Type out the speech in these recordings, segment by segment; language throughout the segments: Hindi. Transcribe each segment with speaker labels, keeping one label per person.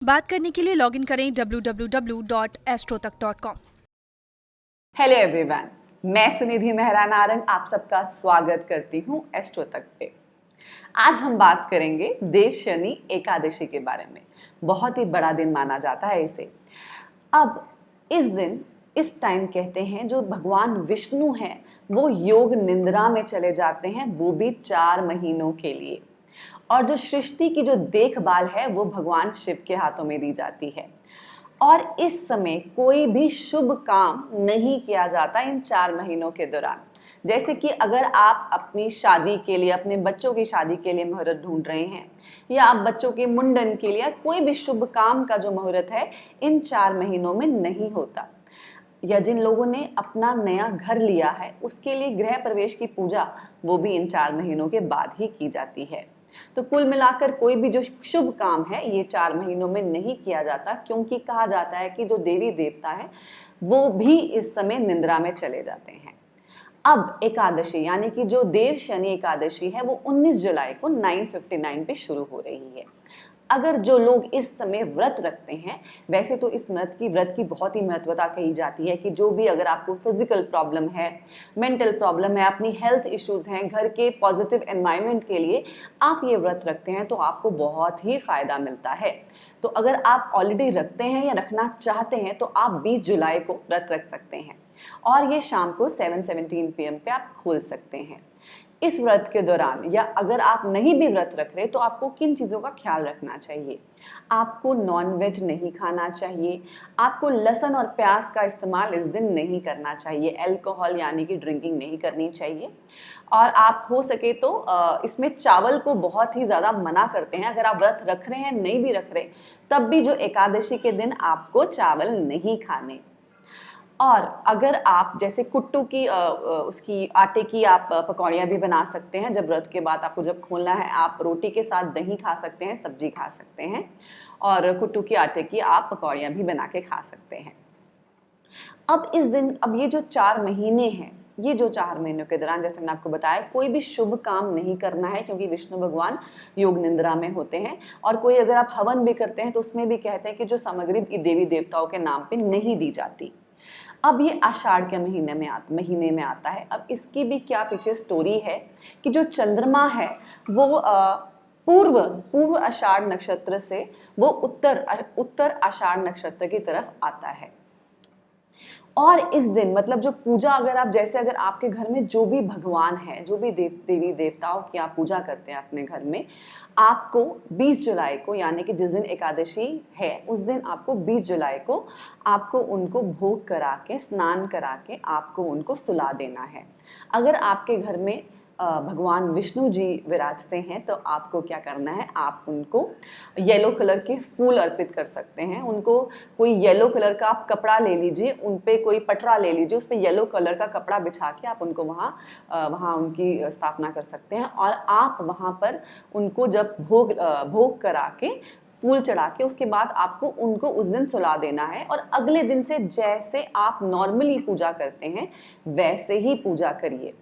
Speaker 1: बात करने के लिए लॉगिन करें www.astrotak.com।
Speaker 2: हेलो एवरीवन, मैं सुनिधि मेहरा नारंग आप सबका स्वागत करती हूँ एस्ट्रो तक पे। आज हम बात करेंगे देव शनि एकादशी के बारे में। बहुत ही बड़ा दिन माना जाता है इसे। अब इस दिन इस टाइम कहते हैं जो भगवान विष्णु हैं वो योग निंद्रा में चले जाते हैं, वो भी 4 महीनों के लिए। और जो सृष्टि की जो देखभाल है वो भगवान शिव के हाथों में दी जाती है। और इस समय कोई भी शुभ काम नहीं किया जाता इन 4 महीनों के दौरान। जैसे कि अगर आप अपनी शादी के लिए, अपने बच्चों की शादी के लिए मुहूर्त ढूंढ रहे हैं, या आप बच्चों के मुंडन के लिए, कोई भी शुभ काम का जो मुहूर्त है इन 4 महीनों में नहीं होता। या जिन लोगों ने अपना नया घर लिया है उसके लिए गृह प्रवेश की पूजा वो भी इन 4 महीनों के बाद ही की जाती है। तो कुल मिलाकर कोई भी जो शुभ काम है ये 4 महीनों में नहीं किया जाता, क्योंकि कहा जाता है कि जो देवी देवता है वो भी इस समय निंद्रा में चले जाते हैं। अब एकादशी यानी कि जो देव शनि एकादशी है वो 19 जुलाई को 9:59 पे शुरू हो रही है। अगर जो लोग इस समय व्रत रखते हैं, वैसे तो इस व्रत की बहुत ही महत्वता कही जाती है कि जो भी अगर आपको फिजिकल प्रॉब्लम है, मेंटल प्रॉब्लम है, अपनी हेल्थ इश्यूज हैं, घर के पॉजिटिव एनवायरनमेंट के लिए आप ये व्रत रखते हैं तो आपको बहुत ही फायदा मिलता है। तो अगर आप ऑलरेडी रखते हैं या रखना चाहते हैं तो आप 20 जुलाई को व्रत रख सकते हैं और ये शाम को 7:17 PM पे आप खोल सकते हैं। इस व्रत के दौरान या अगर आप नहीं भी व्रत रख रहे तो आपको किन चीज़ों का ख्याल रखना चाहिए? आपको नॉनवेज नहीं खाना चाहिए, आपको लहसुन और प्याज का इस्तेमाल इस दिन नहीं करना चाहिए, अल्कोहल यानी कि ड्रिंकिंग नहीं करनी चाहिए, और आप हो सके तो इसमें चावल को बहुत ही ज़्यादा मना करते हैं। अगर आप व्रत रख रहे हैं, नहीं भी रख रहे, तब भी जो एकादशी के दिन आपको चावल नहीं खाने। और अगर आप जैसे कुट्टू की उसकी आटे की आप पकौड़ियाँ भी बना सकते हैं। जब व्रत के बाद आपको जब खोलना है, आप रोटी के साथ दही खा सकते हैं, सब्जी खा सकते हैं, और कुट्टू की आटे की आप पकौड़ियाँ भी बना के खा सकते हैं। अब इस दिन, अब ये जो 4 महीने हैं, ये जो 4 महीनों के दौरान जैसे मैंने आपको बताया कोई भी शुभ काम नहीं करना है, क्योंकि विष्णु भगवान योग निंद्रा में होते हैं। और कोई अगर आप हवन भी करते हैं तो उसमें भी कहते हैं कि जो सामग्री देवी देवताओं के नाम पे नहीं दी जाती। अब ये आषाढ़ के महीने में आता है। अब इसकी भी क्या पीछे स्टोरी है कि जो चंद्रमा है वो पूर्व आषाढ़ नक्षत्र से वो उत्तर आषाढ़ नक्षत्र की तरफ आता है। और इस दिन मतलब जो पूजा, अगर आप जैसे अगर आपके घर में जो भी भगवान है, जो भी देवी देवताओं की आप पूजा करते हैं अपने घर में, आपको 20 जुलाई को यानी कि जिस दिन एकादशी है उस दिन आपको 20 जुलाई को आपको उनको भोग करा के, स्नान करा के आपको उनको सुला देना है। अगर आपके घर में भगवान विष्णु जी विराजते हैं तो आपको क्या करना है, आप उनको येलो कलर के फूल अर्पित कर सकते हैं। उनको कोई येलो कलर का आप कपड़ा ले लीजिए, उन पे कोई पटरा ले लीजिए, उस पे येलो कलर का कपड़ा बिछा के आप उनको वहाँ उनकी स्थापना कर सकते हैं। और आप वहाँ पर उनको जब भोग करा के, फूल चढ़ा के, उसके बाद आपको उनको उस दिन सुला देना है। और अगले दिन से जैसे आप नॉर्मली पूजा करते हैं वैसे ही पूजा करिए।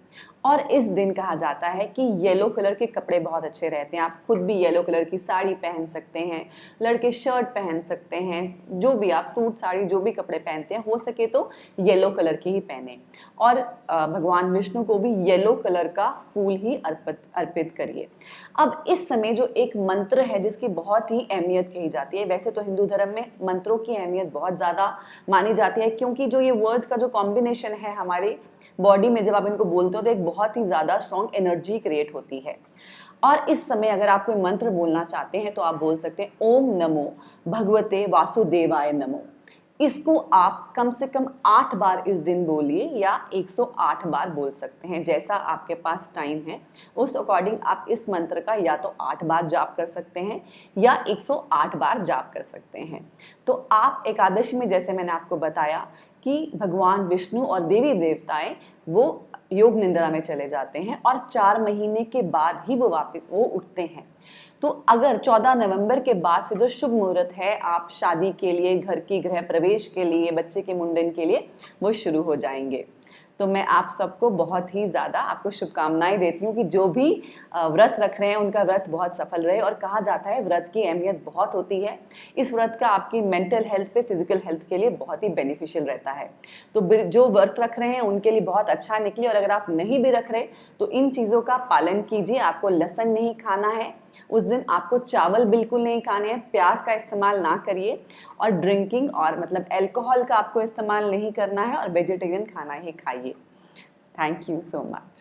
Speaker 2: और इस दिन कहा जाता है कि येलो कलर के कपड़े बहुत अच्छे रहते हैं। आप खुद भी येलो कलर की साड़ी पहन सकते हैं, लड़के शर्ट पहन सकते हैं, जो भी आप सूट साड़ी जो भी कपड़े पहनते हैं हो सके तो येलो कलर के ही पहने। और भगवान विष्णु को भी येलो कलर का फूल ही अर्पित करिए। अब इस समय जो एक मंत्र है जिसकी बहुत ही अहमियत कही जाती है, वैसे तो हिंदू धर्म में मंत्रों की अहमियत बहुत ज़्यादा मानी जाती है, क्योंकि जो ये वर्ड्स का जो कॉम्बिनेशन है हमारे बॉडी में, जब आप इनको बोलते हो तो एक बहुत ही ज़्यादा स्ट्रॉन्ग एनर्जी क्रिएट होती है। और इस समय अगर आप कोई मंत्र बोलना चाहते हैं तो आप बोल सकते हैं ओम नमो भगवते वासुदेवाय नमो। इसको आप कम से कम 8 बार इस दिन बोलिए, या 108 बार बोल सकते हैं, जैसा आपके पास टाइम है उस अकॉर्डिंग आप इस मंत्र का या तो 8 बार जाप कर सकते हैं या 108 बार जाप कर सकते हैं। तो आप एकादशी में, जैसे मैंने आपको बताया कि भगवान विष्णु और देवी देवताएं वो योग निंद्रा में चले जाते हैं और 4 महीने के बाद ही वो वापस उठते हैं। तो अगर 14 नवंबर के बाद से जो शुभ मुहूर्त है, आप शादी के लिए, घर की गृह प्रवेश के लिए, बच्चे के मुंडन के लिए, वो शुरू हो जाएंगे। तो मैं आप सबको बहुत ही ज़्यादा आपको शुभकामनाएं देती हूँ कि जो भी व्रत रख रहे हैं उनका व्रत बहुत सफल रहे। और कहा जाता है व्रत की अहमियत बहुत होती है, इस व्रत का आपकी मेंटल हेल्थ पे, फिजिकल हेल्थ के लिए बहुत ही बेनिफिशियल रहता है। तो जो व्रत रख रहे हैं उनके लिए बहुत अच्छा निकले, और अगर आप नहीं भी रख रहे तो इन चीज़ों का पालन कीजिए। आपको लहसुन नहीं खाना है उस दिन, आपको चावल बिल्कुल नहीं खाने हैं, प्याज का इस्तेमाल ना करिए, और ड्रिंकिंग और मतलब अल्कोहल का आपको इस्तेमाल नहीं करना है, और वेजिटेरियन खाना ही खाइए। Thank you so much.